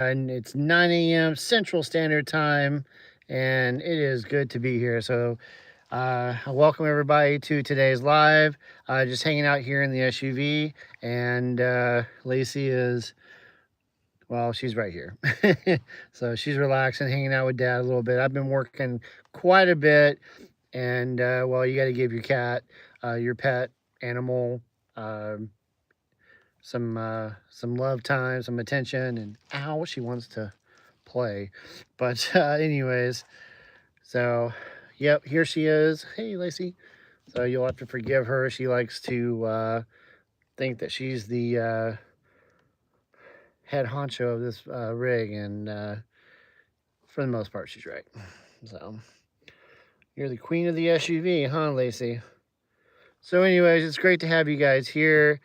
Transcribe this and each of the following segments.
and it's 9 a.m. Central Standard Time, and it is good to be here. So, welcome everybody to today's live. Just hanging out here in the SUV, and Lacey is, well, she's right here. So she's relaxing, hanging out with Dad a little bit. I've been working quite a bit, and well, you got to give your cat, your pet animal, um some love time, some attention, and ow, she wants to play. But anyways, so yep, here she is. Hey, Lacey. So you'll have to forgive her. She likes to think that she's the head honcho of this rig, and for the most part, she's right. So you're the queen of the SUV, huh, Lacey? So, anyways, it's great to have you guys here.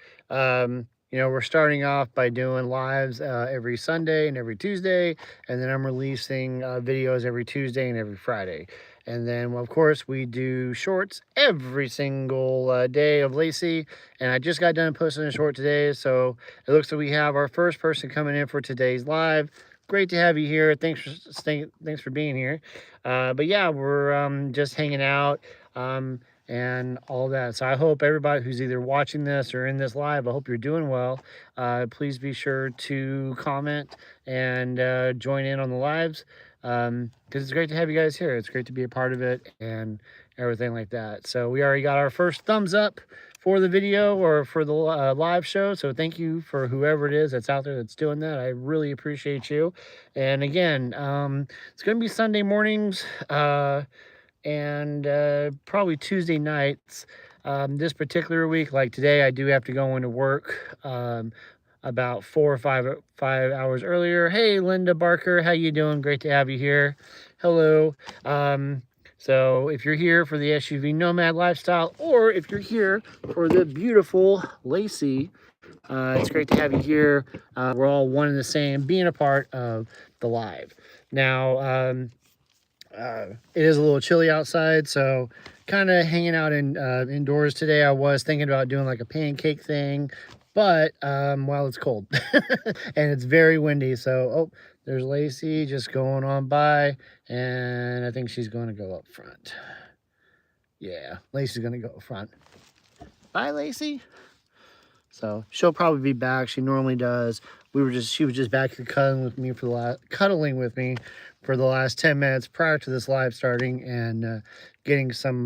We're starting off by doing lives every Sunday and every Tuesday, and then I'm releasing videos every Tuesday and every Friday. And then, well, of course, we do shorts every single day of Lacey. And I just got done posting a short today, so it looks like we have our first person coming in for today's live. Great to have you here. Thanks for being here. But yeah, we're just hanging out. And all that. So I hope everybody who's either watching this or in this live, I hope you're doing well. Please be sure to comment and join in on the lives, because it's great to have you guys here. It's great to be a part of it and everything like that. So we already got our first thumbs up for the video or for the live show. So thank you for whoever it is that's out there that's doing that. I really appreciate you. And again, it's going to be Sunday mornings. And probably Tuesday nights. This particular week, like today, I do have to go into work about 4 or 5 hours earlier. Hey, Linda Barker, how you doing? Great to have you here. Hello. So if you're here for the SUV Nomad lifestyle, or if you're here for the beautiful Lacey, it's great to have you here. We're all one and the same, being a part of the live. Now, it is a little chilly outside, so kind of hanging out indoors today. I was thinking about doing like a pancake thing, but well, it's cold and it's very windy. So, oh, there's Lacey just going on by, and I think she's going to go up front. Yeah, Lacey's going to go up front. Bye, Lacey. So she'll probably be back. She normally does. She was just back here cuddling with me for the last 10 minutes prior to this live starting, and getting some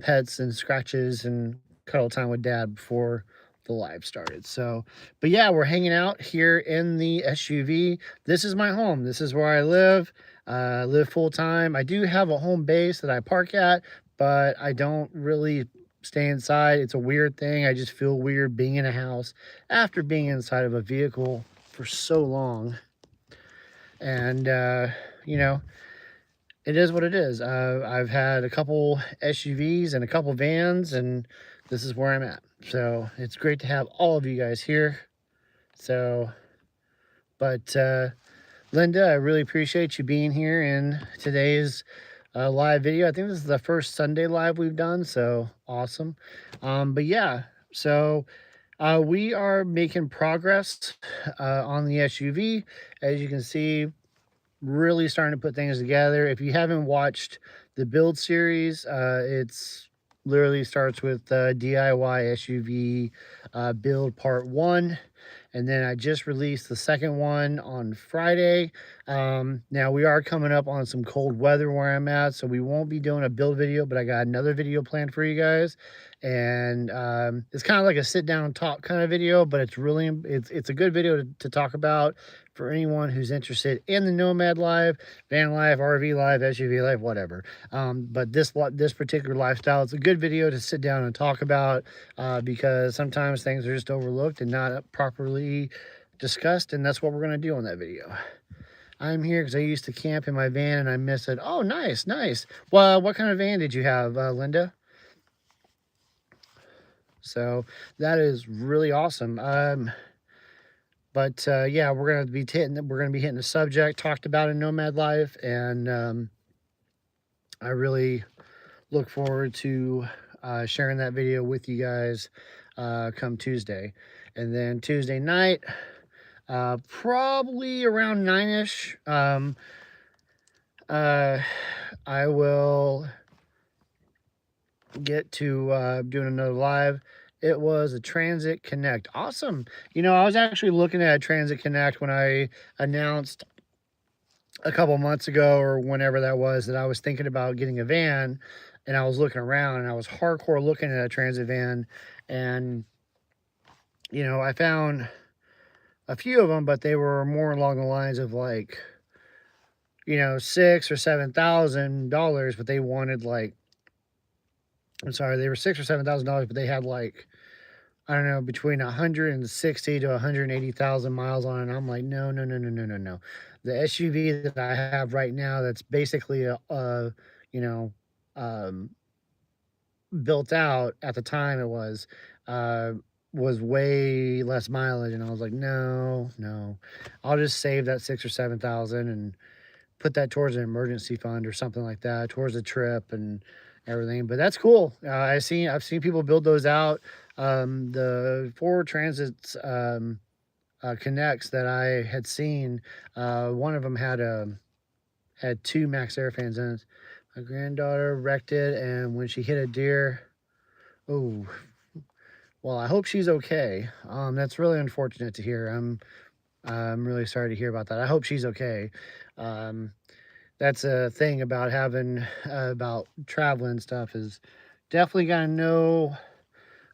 pets and scratches and cuddle time with Dad before the live started. So, but yeah, we're hanging out here in the SUV. This is my home. This is where I live. Live full time. I do have a home base that I park at, but I don't really stay inside. It's a weird thing. I just feel weird being in a house after being inside of a vehicle for so long. And it is what it is. I've had a couple SUVs and a couple vans, and this is where I'm at. So it's great to have all of you guys here. So, but Linda, I really appreciate you being here in today's live video. I think this is the first Sunday live we've done, so awesome. But yeah, so we are making progress on the SUV. As you can see, really starting to put things together. If you haven't watched the build series, it's literally starts with DIY SUV build part 1. And then I just released the second one on Friday. Now we are coming up on some cold weather where I'm at, so we won't be doing a build video, but I got another video planned for you guys. And it's kind of like a sit down talk kind of video, but it's a good video to talk about for anyone who's interested in the Nomad life, van life, RV life, SUV life, whatever. But this particular lifestyle, it's a good video to sit down and talk about, because sometimes things are just overlooked and not properly discussed, and that's what we're going to do on that video. I'm here because I used to camp in my van and I miss it. Oh, nice. Well, what kind of van did you have, Linda? So that is really awesome. But yeah, we're gonna be hitting the subject talked about in Nomad Life, and I really look forward to sharing that video with you guys come Tuesday. And then Tuesday night, Probably around 9-ish. I will get to doing another live. It was a Transit Connect. Awesome. You know, I was actually looking at Transit Connect when I announced a couple months ago or whenever that was that I was thinking about getting a van, and I was looking around and I was hardcore looking at a transit van, and you know, I found a few of them, but they were more along the lines of like, you know, $6,000 or $7,000, but they wanted like, I'm sorry, they were $6,000 or $7,000, but they had like, I don't know, between 160 to 180,000 miles on it. And I'm like, no, no, no, no, no, no, no. The SUV that I have right now, that's basically you know, um, built out at the time uh, was way less mileage. And I was like, no, no, I'll just save that 6 or 7 thousand and put that towards an emergency fund or something like that, towards a trip and everything. But that's cool. I've seen people build those out. The Ford Transits Connects that I had seen, one of them had two Max Air fans in it. My granddaughter wrecked it, and when she hit a deer, oh, well, I hope she's okay. That's really unfortunate to hear. I'm really sorry to hear about that. I hope she's okay. Um, that's a thing about having about traveling stuff, is definitely got to know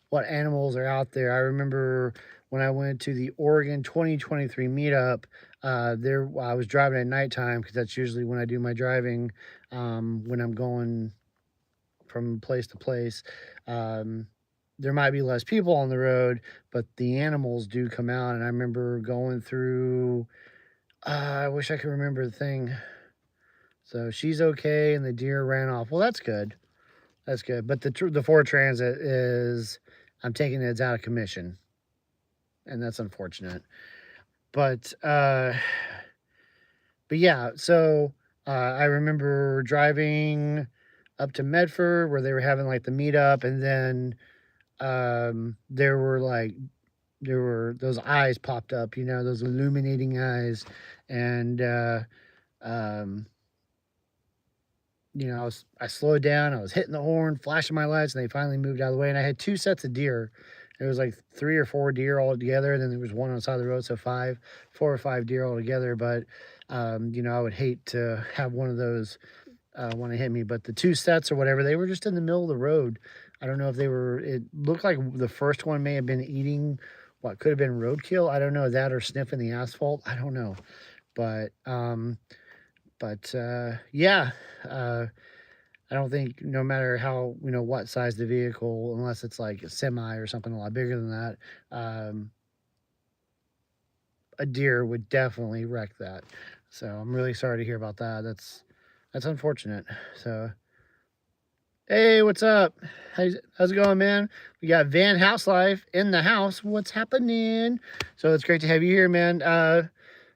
what animals are out there. I remember when I went to the Oregon 2023 meetup, there I was driving at nighttime because that's usually when I do my driving, when I'm going from place to place. There might be less people on the road, but the animals do come out. And I remember going through, I wish I could remember the thing. So she's okay, and the deer ran off. Well, that's good. That's good. But the Ford Transit is, I'm taking it's out of commission, and that's unfortunate. But yeah. So I remember driving up to Medford where they were having like the meetup, and then there were those eyes popped up, you know, those illuminating eyes, and um, you know, I slowed down, I was hitting the horn, flashing my lights, and they finally moved out of the way. And I had two sets of deer. It was like 3 or 4 deer all together, and then there was one on the side of the road, so 4 or 5 deer all together. But you know, I would hate to have one of those want to hit me. But the two sets or whatever, they were just in the middle of the road. I don't know if they were. It looked like the first one may have been eating what could have been roadkill. I don't know, that or sniffing the asphalt. I don't know, but yeah. I don't think, no matter how, you know, what size the vehicle, unless it's like a semi or something a lot bigger than that, a deer would definitely wreck that. So I'm really sorry to hear about that. That's unfortunate. So hey, what's up? How's it going, man? We got Van House Life in the house. What's happening? So it's great to have you here, man.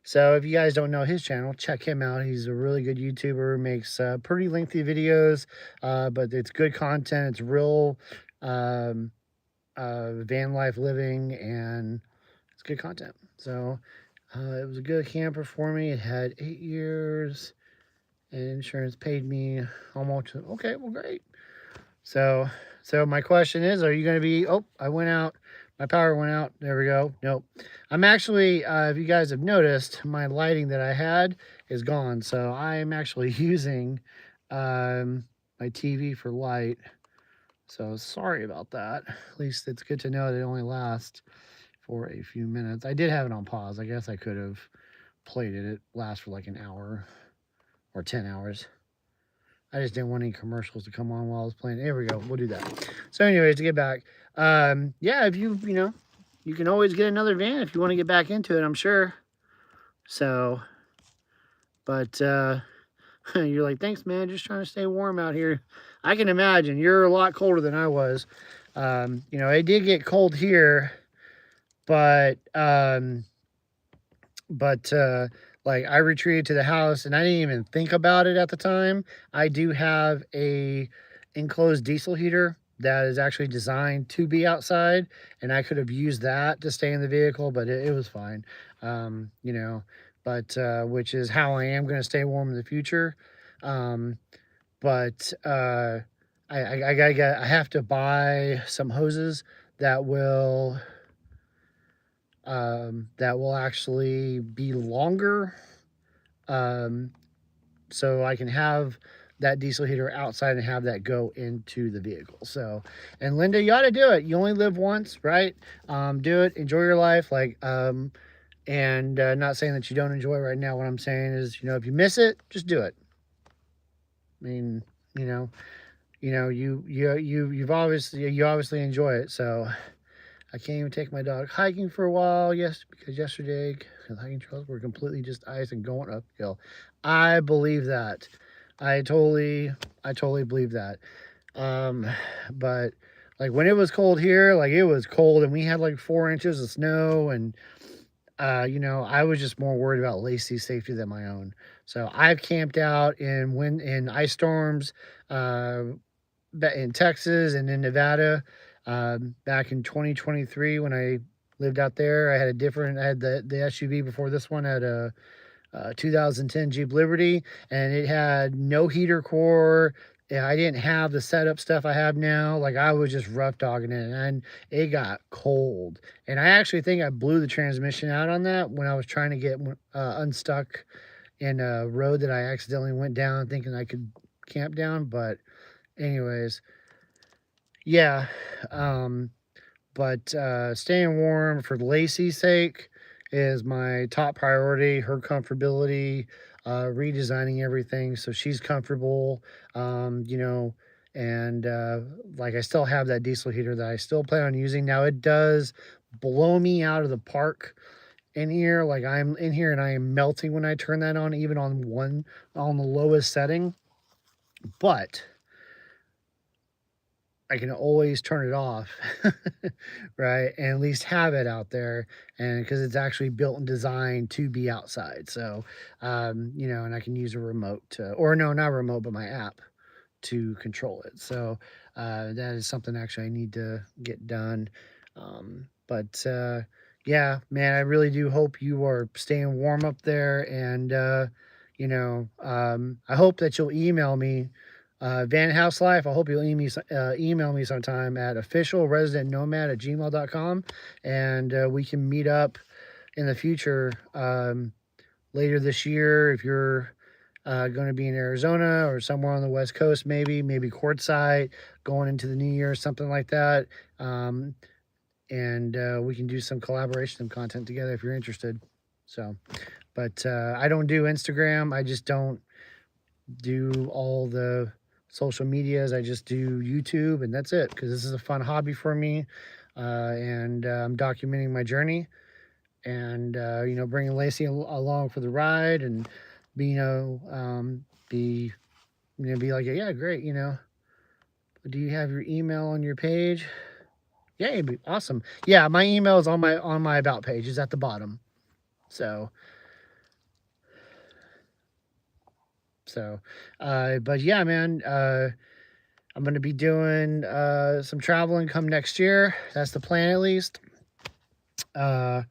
So if you guys don't know his channel, check him out. He's a really good YouTuber, makes pretty lengthy videos, but it's good content. It's real van life living, and it's good content. So it was a good camper for me. It had 8 years, and insurance paid me almost. Okay, well, great. So my question is, are you going to be, oh, I went out. My power went out. There we go. Nope. I'm actually, if you guys have noticed, my lighting that I had is gone. So I'm actually using my TV for light. So sorry about that. At least it's good to know that it only lasts for a few minutes. I did have it on pause. I guess I could have played it. It lasts for like an hour or 10 hours. I just didn't want any commercials to come on while I was playing. There we go. We'll do that. So anyways, to get back, yeah, if you know, you can always get another van if you want to get back into it, I'm sure. So, but you're like, thanks, man. Just trying to stay warm out here. I can imagine you're a lot colder than I was. You know, it did get cold here, but like I retreated to the house and I didn't even think about it at the time. I do have a enclosed diesel heater that is actually designed to be outside, and I could have used that to stay in the vehicle, but it was fine. You know, but which is how I am going to stay warm in the future. Um, but I gotta get. I have to buy some hoses that will actually be longer, um, so I can have that diesel heater outside and have that go into the vehicle. So, and Linda, you ought to do it. You only live once, right? Do it. Enjoy your life. And not saying that you don't enjoy it right now. What I'm saying is, if you miss it, just do it. I mean, you know, you obviously enjoy it. So I can't even take my dog hiking for a while. Yes, because yesterday the hiking trails were completely just ice and going uphill. I believe that. I totally believe that. Um, but like when it was cold here, like it was cold, and we had like 4 inches of snow, and I was just more worried about Lacey's safety than my own. So I've camped out in ice storms, uh, in Texas and in Nevada. Back in 2023, when I lived out there, I had the SUV before this one. I had a 2010 Jeep Liberty, and it had no heater core. Yeah, I didn't have the setup stuff I have now. Like I was just rough dogging it, and it got cold. And I actually think I blew the transmission out on that when I was trying to get unstuck in a road that I accidentally went down, thinking I could camp down. But anyways, yeah. Um, but staying warm for Lacey's sake is my top priority. Her comfortability, redesigning everything so she's comfortable. Um, you know, and like I still have that diesel heater that I still plan on using. Now it does blow me out of the park in here. Like I'm in here and I am melting when I turn that on, even on the lowest setting. But I can always turn it off, right? And at least have it out there, and because it's actually built and designed to be outside. So, and I can use a remote or no, not remote, but my app to control it. So that is something actually I need to get done. But yeah, man, I really do hope you are staying warm up there, and I hope that you'll email me. Van House Life, I hope you'll email me sometime at officialresidentnomad@gmail.com, and we can meet up in the future, later this year if you're going to be in Arizona or somewhere on the West Coast, maybe courtside going into the new year, something like that. And we can do some collaboration and content together if you're interested. So, but I don't do Instagram. I just don't do all the social medias. I just do YouTube, and that's it, because this is a fun hobby for me. And I'm documenting my journey, and bringing Lacey along for the ride, and be be be like, yeah, great. Do you have your email on your page? Yeah, it'd be awesome. Yeah, my email is on my about page. Is at the bottom. So but yeah, man. I'm going to be doing some traveling come next year. That's the plan, at least. Uh,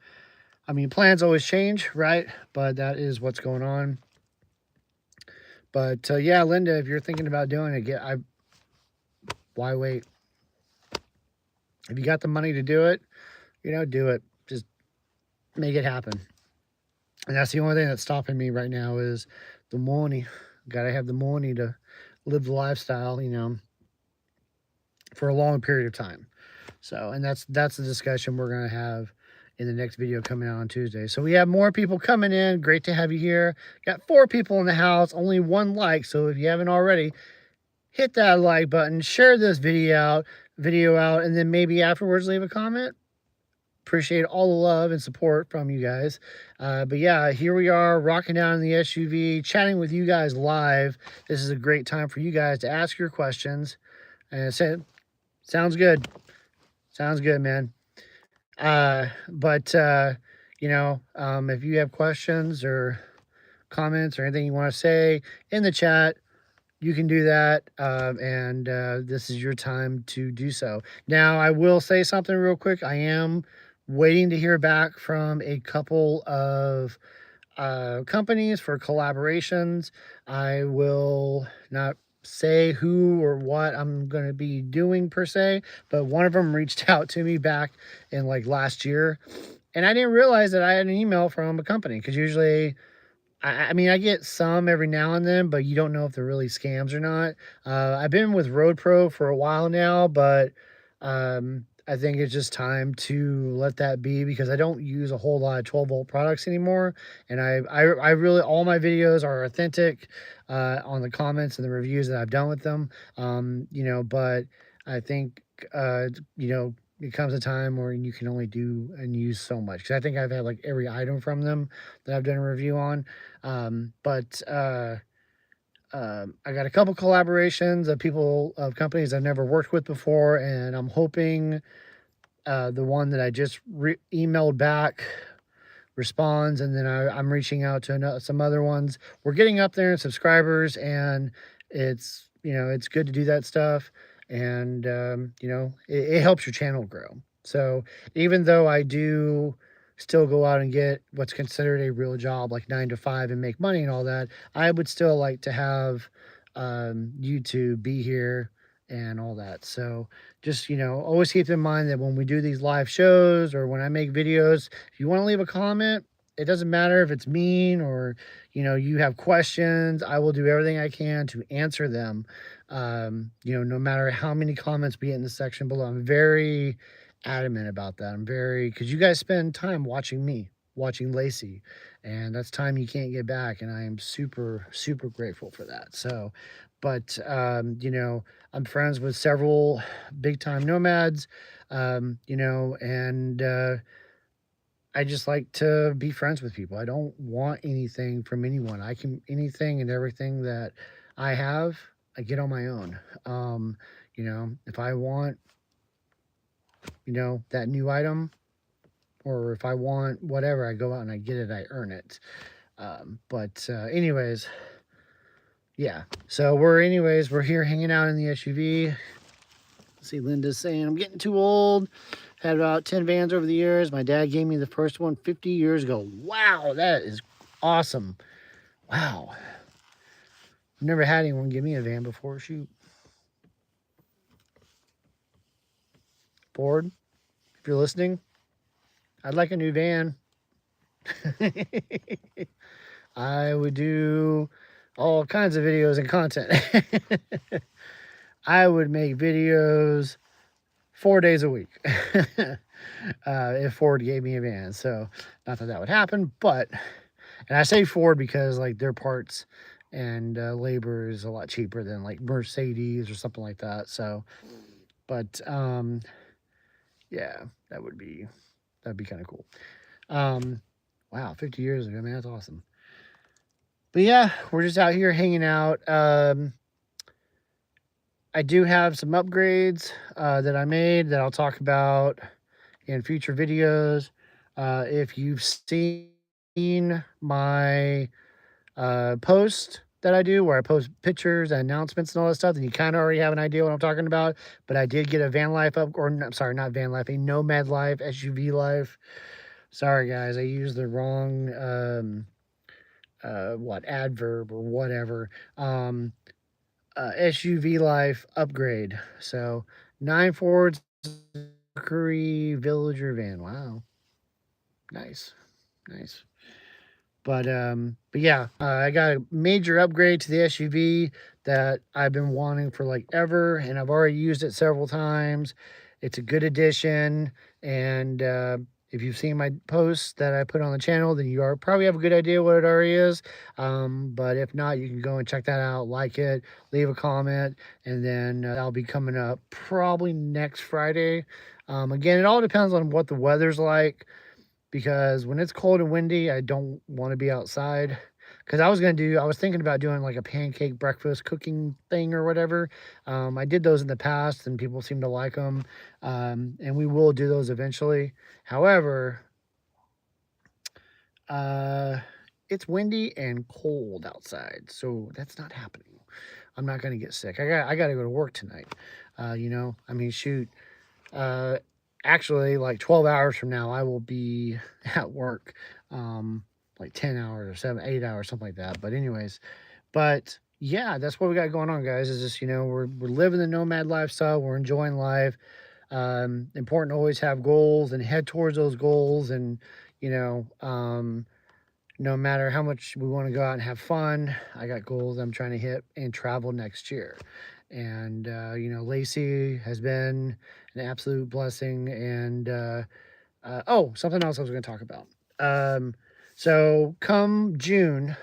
I mean, plans always change, right? But that is what's going on. But yeah, Linda, if you're thinking about doing it, why wait? If you got the money to do it, do it. Just make it happen. And that's the only thing that's stopping me right now is the money. Got to have the money to live the lifestyle, for a long period of time. So, and that's the discussion we're going to have in the next video coming out on Tuesday. So we have more people coming in. Great to have you here. Got 4 people in the house, only 1 like. So if you haven't already, hit that like button, share this video out, and then maybe afterwards leave a comment. Appreciate all the love and support from you guys. But yeah, here we are rocking down in the SUV, chatting with you guys live. This is a great time for you guys to ask your questions. And sounds good. Sounds good, man. But if you have questions or comments or anything you want to say in the chat, you can do that, and this is your time to do so. Now, I will say something real quick. I am waiting to hear back from a couple of companies for collaborations. I will not say who or what I'm going to be doing per se, but one of them reached out to me back in like last year, and I didn't realize that I had an email from a company because usually I mean, I get some every now and then, but you don't know if they're really scams or not. I've been with Road Pro for a while now, but I think it's just time to let that be because I don't use a whole lot of 12-volt products anymore. And I really, all my videos are authentic on the comments and the reviews that I've done with them. But I think, it comes a time where you can only do and use so much. Because I think I've had like every item from them that I've done a review on. But I got a couple collaborations of companies I've never worked with before, and I'm hoping the one that I just emailed back responds, and then I'm reaching out to some other ones. We're getting up there in subscribers, and it's good to do that stuff, and it helps your channel grow. So even though I do still go out and get what's considered a real job like 9 to 5 and make money and all that, I would still like to have YouTube be here and all that. So just always keep in mind that when we do these live shows or when I make videos, if you want to leave a comment, it doesn't matter if it's mean or you have questions, I will do everything I can to answer them. No matter how many comments be in the section below. I'm very adamant about that. I'm very, because you guys spend time watching me, watching Lacey, and that's time you can't get back, and I am super super grateful for that. So but I'm friends with several big time nomads, and I just like to be friends with people. I don't want anything from anyone. I can anything and everything that I have, I get on my own. If I want, that new item, or if I want whatever, I go out and I get it. I earn it. Anyways, yeah. So we're here hanging out in the SUV. See, Linda's saying I'm getting too old. Had about 10 vans over the years. My dad gave me the first one 50 years ago. Wow, that is awesome. Wow. Never had anyone give me a van before. Shoot. Ford, if you're listening, I'd like a new van. I would do all kinds of videos and content. I would make videos 4 days a week if Ford gave me a van. So, not that that would happen, but, and I say Ford because like their parts and labor is a lot cheaper than like Mercedes or something like that. So, but yeah, that'd be kind of cool. Wow, 50 years ago, man, that's awesome. But yeah, we're just out here hanging out. I do have some upgrades that I made that I'll talk about in future videos. If you've seen my post that I do where I post pictures and announcements and all that stuff, then you kind of already have an idea what I'm talking about. But I did get a van life up, or I'm sorry, not van life, a Nomad life, SUV life. Sorry guys, I used the wrong adverb or whatever. SUV life upgrade. So 9 Fords Mercury Villager van. Wow, nice, nice. But yeah, I got a major upgrade to the SUV that I've been wanting for like ever, and I've already used it several times. It's a good addition, and if you've seen my posts that I put on the channel, then you are probably have a good idea what it already is. But if not, you can go and check that out, like it, leave a comment, and then that'll be coming up probably next Friday. Again, it all depends on what the weather's like because when it's cold and windy, I don't want to be outside. Because I was thinking about doing like a pancake breakfast cooking thing or whatever. I did those in the past and people seem to like them. And we will do those eventually. However, uh, it's windy and cold outside, so that's not happening. I'm not going to get sick. I got to go to work tonight. You know, I mean, shoot. Uh, Actually, like 12 hours from now, I will be at work. Like 10 hours or 8 hours, something like that. But anyways, but yeah, that's what we got going on, guys. Is just, you know, we're living the nomad lifestyle. We're enjoying life. Important to always have goals and head towards those goals. And, you know, no matter how much we want to go out and have fun, I got goals I'm trying to hit and travel next year. And, you know, Lacey has been an absolute blessing. And, oh, something else I was going to talk about. So come June,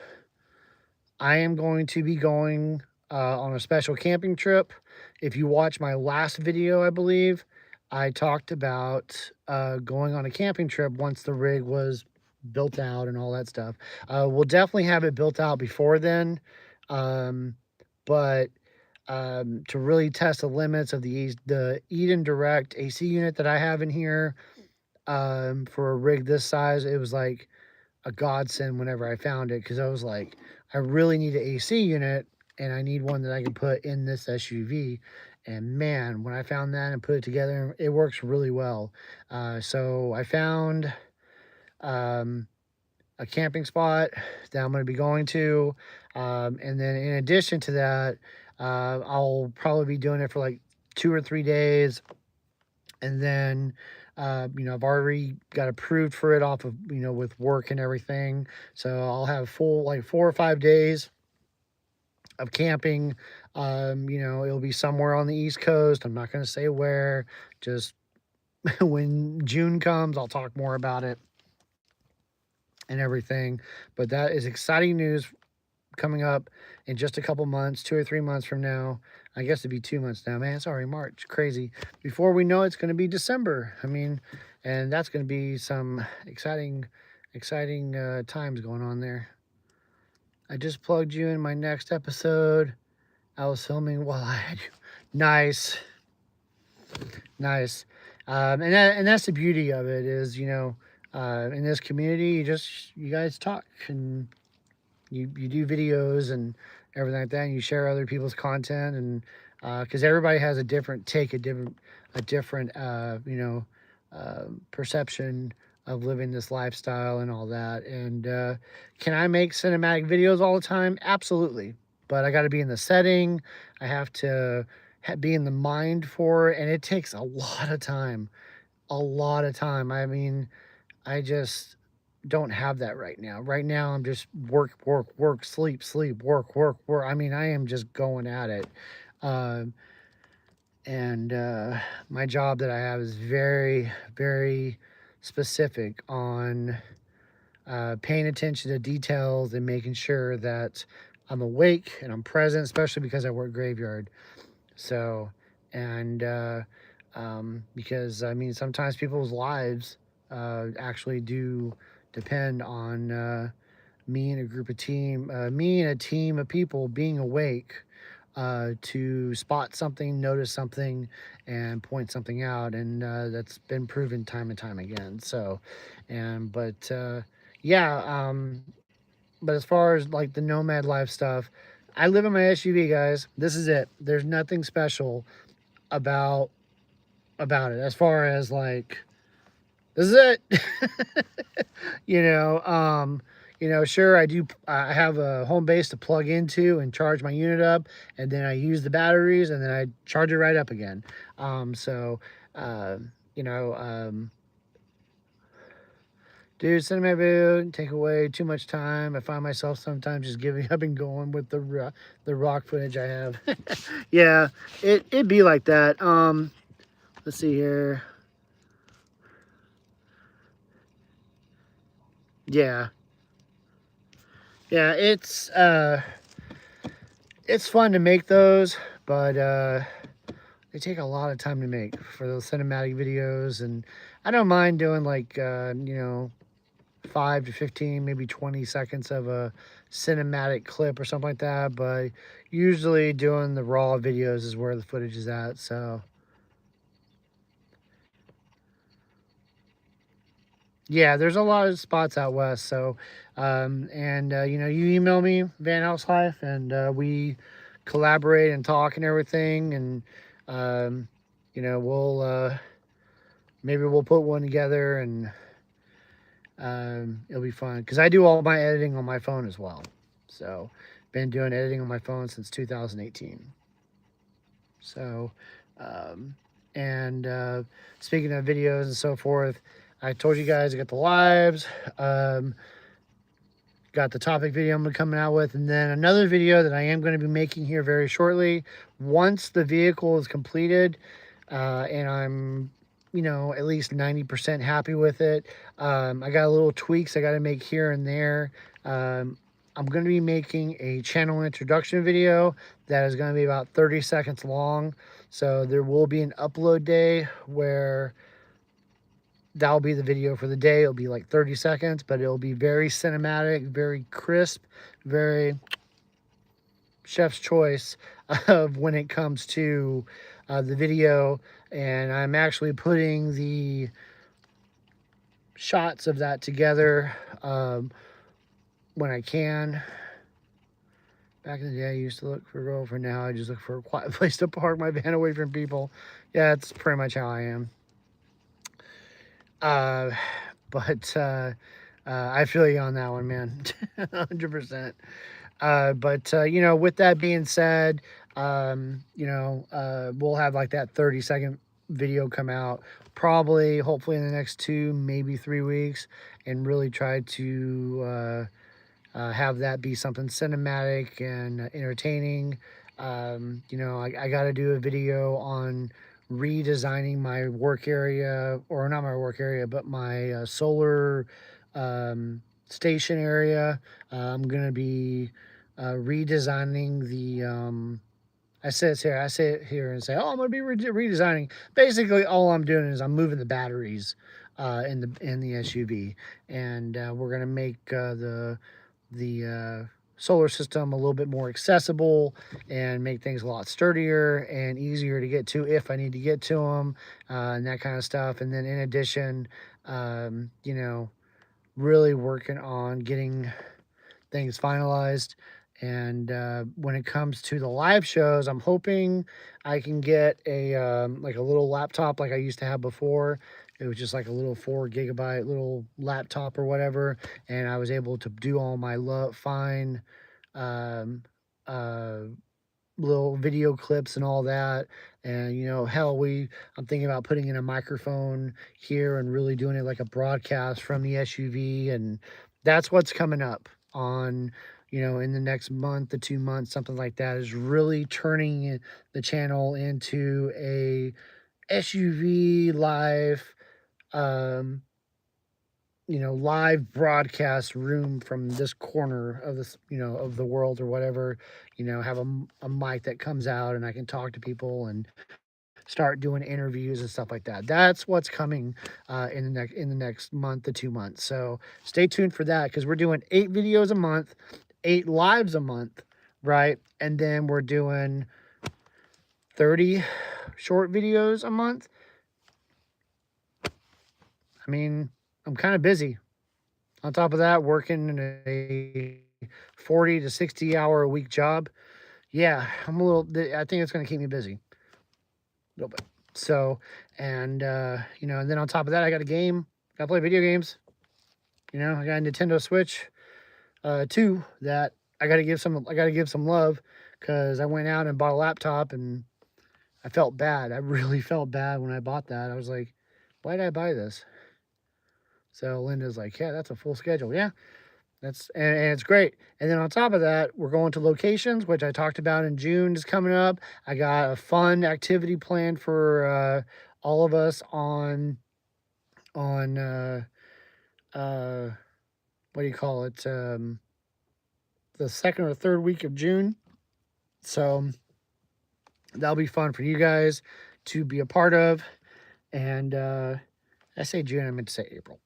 I am going to be going on a special camping trip. If you watch my last video, I believe, I talked about going on a camping trip once the rig was built out and all that stuff. We'll definitely have it built out before then. Um, but to really test the limits of the Eden Direct AC unit that I have in here for a rig this size, it was like a godsend whenever I found it, because I was like, I really need an AC unit and I need one that I can put in this SUV. And man, when I found that and put it together, it works really well. So I found um, a camping spot that I'm going to be going to. And then in addition to that, I'll probably be doing it for like 2 or 3 days. And then you know, I've already got approved for it off of, you know, with work and everything, so I'll have full like 4 or 5 days of camping. You know, it'll be somewhere on the East Coast. I'm not going to say where. Just when June comes, I'll talk more about it and everything. But that is exciting news coming up in just a couple months, 2 or 3 months from now. I guess it'd be 2 months now, man. It's already March. Crazy. Before we know it, it's going to be December. I mean, and that's going to be some exciting times going on there. I just plugged you in my next episode. I was filming while I had you. Nice. Nice. And that's the beauty of it is, you know, in this community, you guys talk and you do videos and everything like that, and you share other people's content, and because everybody has a different take, a different you know, perception of living this lifestyle and all that. And can I make cinematic videos all the time? Absolutely, but I got to be in the setting. I have to be in the mind for it, and it takes a lot of time. A lot of time. I mean, I just don't have that right now. Right now, I'm just work, sleep, work. I mean, I am just going at it. Um, and my job that I have is very specific on paying attention to details and making sure that I'm awake and I'm present, especially because I work graveyard. So, and because I mean, sometimes people's lives actually do depend on me and a team of people being awake to spot something, notice something, and point something out, and that's been proven time and time again. So, and yeah, but as far as like the nomad life stuff, I live in my SUV, guys. This is it. There's nothing special about it as far as like this is it. You know, sure, I have a home base to plug into and charge my unit up, and then I use the batteries, and then I charge it right up again. So, uh, you know, dude, cinematic video take away too much time. I find myself sometimes just giving up and going with the rock footage I have. Yeah, it'd be like that. Let's see here. Yeah. Yeah, it's fun to make those, but they take a lot of time to make for those cinematic videos. And I don't mind doing like you know, 5 to 15, maybe 20 seconds of a cinematic clip or something like that, but usually doing the raw videos is where the footage is at. So yeah, there's a lot of spots out west. So, and you know, you email me, Van House Life, and we collaborate and talk and everything. And you know, we'll maybe we'll put one together, and it'll be fun because I do all my editing on my phone as well. So, been doing editing on my phone since 2018. So, um, and speaking of videos and so forth, I told you guys I got the lives, got the topic video I'm coming out with, and then another video that I am going to be making here very shortly. Once the vehicle is completed, and I'm, you know, at least 90% happy with it. I got a little tweaks I got to make here and there. I'm going to be making a channel introduction video that is going to be about 30 seconds long. So there will be an upload day where that'll be the video for the day. It'll be like 30 seconds, but it'll be very cinematic, very crisp, very chef's choice of when it comes to the video. And I'm actually putting the shots of that together when I can. Back in the day, I used to look for a girlfriend. Now I just look for a quiet place to park my van away from people. Yeah, that's pretty much how I am. But I feel you on that one, man. 100%. But you know, with that being said, you know, we'll have like that 30-second video come out probably, hopefully in the next 2, maybe 3 weeks, and really try to have that be something cinematic and entertaining. You know, I got to do a video on redesigning my work area, or not my work area, but my solar station area. I'm going to be redesigning the I say it here and say, oh, I'm going to be redesigning. Basically, all I'm doing is I'm moving the batteries in the SUV, and we're going to make the solar system a little bit more accessible and make things a lot sturdier and easier to get to if I need to get to them, and that kind of stuff. And then in addition, you know, really working on getting things finalized. And when it comes to the live shows, I'm hoping I can get a like a little laptop like I used to have before. It was just like a little 4 GB little laptop or whatever, and I was able to do all my fine um, uh, little video clips and all that. And you know, hell, I'm thinking about putting in a microphone here and really doing it like a broadcast from the SUV. And that's what's coming up on, you know, in the next month to 2 months, something like that, is really turning the channel into a SUV live, um you know, live broadcast room from this corner of this, you know, of the world or whatever. You know, have a mic that comes out and I can talk to people and start doing interviews and stuff like that. That's what's coming in the next month to 2 months. So stay tuned for that, because we're doing 8 videos a month, 8 lives a month, right? And then we're doing 30 short videos a month. I mean, I'm kind of busy. On top of that, working in a 40 to 60 hour a week job. Yeah, I think it's going to keep me busy a little bit. So, and, you know, and then on top of that, I got a game. Got to play video games. You know, I got a Nintendo Switch 2 that I got to give some love, because I went out and bought a laptop and I felt bad. I really felt bad when I bought that. I was like, why did I buy this? So Linda's like, yeah, that's a full schedule. Yeah, and it's great. And then on top of that, we're going to locations, which I talked about in June is coming up. I got a fun activity planned for all of us on uh, what do you call it? The second or third week of June. So that'll be fun for you guys to be a part of. And I say June, I meant to say April.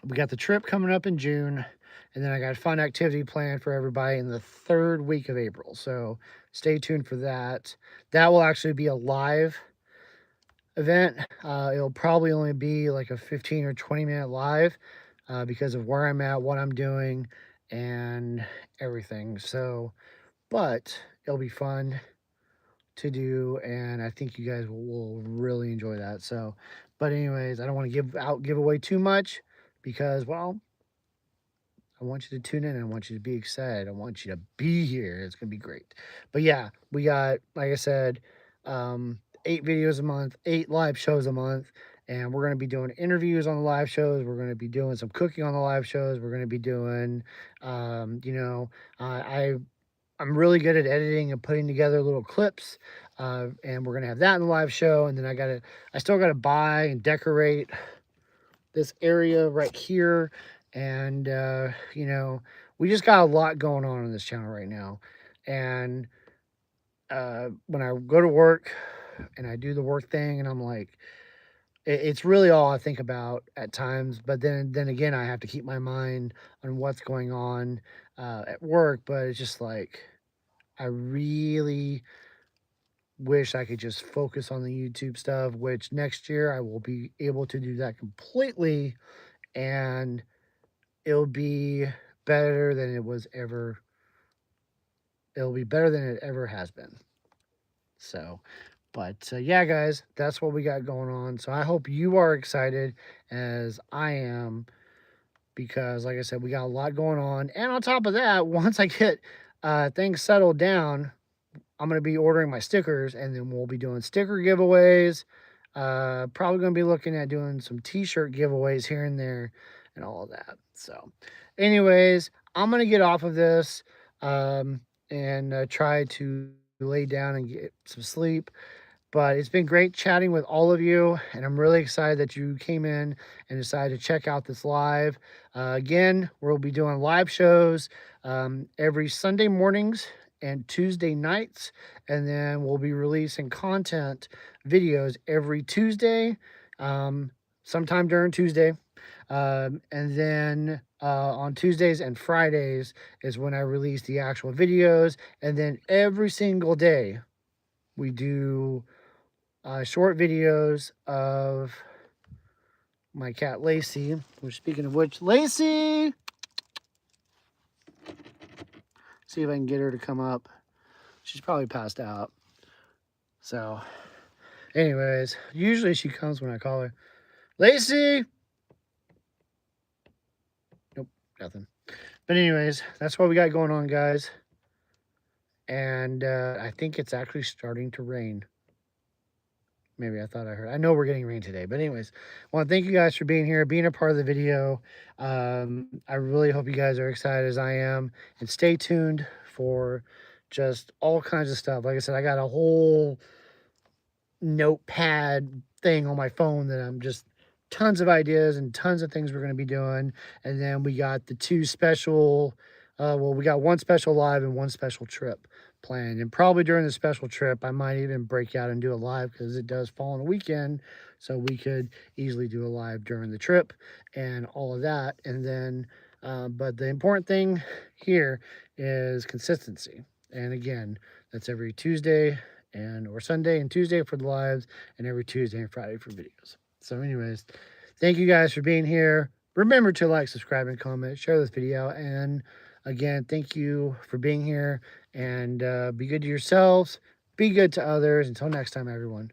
We got the trip coming up in June, and then I got a fun activity planned for everybody in the third week of April. So stay tuned for that. That will actually be a live event. It'll probably only be like a 15 or 20-minute live because of where I'm at, what I'm doing, and everything. So but it'll be fun to do, and I think you guys will really enjoy that. So, but anyways, I don't want to give away too much because, well, I want you to tune in. I want you to be excited. I want you to be here. It's gonna be great. But yeah, we got, like I said, 8 videos a month, 8 live shows a month, and we're gonna be doing interviews on the live shows. We're gonna be doing some cooking on the live shows. We're gonna be doing, you know, I'm really good at editing and putting together little clips, and we're gonna have that in the live show. And then I still gotta buy and decorate this area right here, and we just got a lot going on this channel right now. And when I go to work and I do the work thing, and I'm like, it's really all I think about at times. But then again, I have to keep my mind on what's going on at work. But it's just like I really wish I could just focus on the YouTube stuff, which next year I will be able to do that completely, and it'll be better than it was ever. It'll be better than it ever has been. So, but yeah, guys, that's what we got going on. So I hope you are excited as I am, because, like I said, we got a lot going on. And on top of that, once I get things settled down, I'm going to be ordering my stickers, and then we'll be doing sticker giveaways. Probably going to be looking at doing some t-shirt giveaways here and there and all of that. So anyways, I'm going to get off of this and try to lay down and get some sleep. But it's been great chatting with all of you, and I'm really excited that you came in and decided to check out this live. Again, we'll be doing live shows every Sunday mornings and Tuesday nights, and then we'll be releasing content videos every Tuesday, sometime during Tuesday. And then on Tuesdays and Fridays is when I release the actual videos, and then every single day we do short videos of my cat Lacey. Which, speaking of which, Lacey, see if I can get her to come up. She's probably passed out. So, anyways, usually she comes when I call her. Lacey. Nope, nothing. But anyways, that's what we got going on, guys. And I think it's actually starting to rain. Maybe I thought I heard. I know we're getting rain today. But anyways, I want to thank you guys for being here, being a part of the video. I really hope you guys are excited as I am. And stay tuned for just all kinds of stuff. Like I said, I got a whole notepad thing on my phone that I'm just tons of ideas and tons of things we're going to be doing. And then we got the two special, we got one special live and one special trip planned. And probably during the special trip, I might even break out and do a live because it does fall on a weekend. So we could easily do a live during the trip and all of that. And then, but the important thing here is consistency. And again, that's every Tuesday or Sunday and Tuesday for the lives, and every Tuesday and Friday for videos. So anyways, thank you guys for being here. Remember to like, subscribe, and comment, share this video. And again, thank you for being here, and be good to yourselves, be good to others. Until next time, everyone.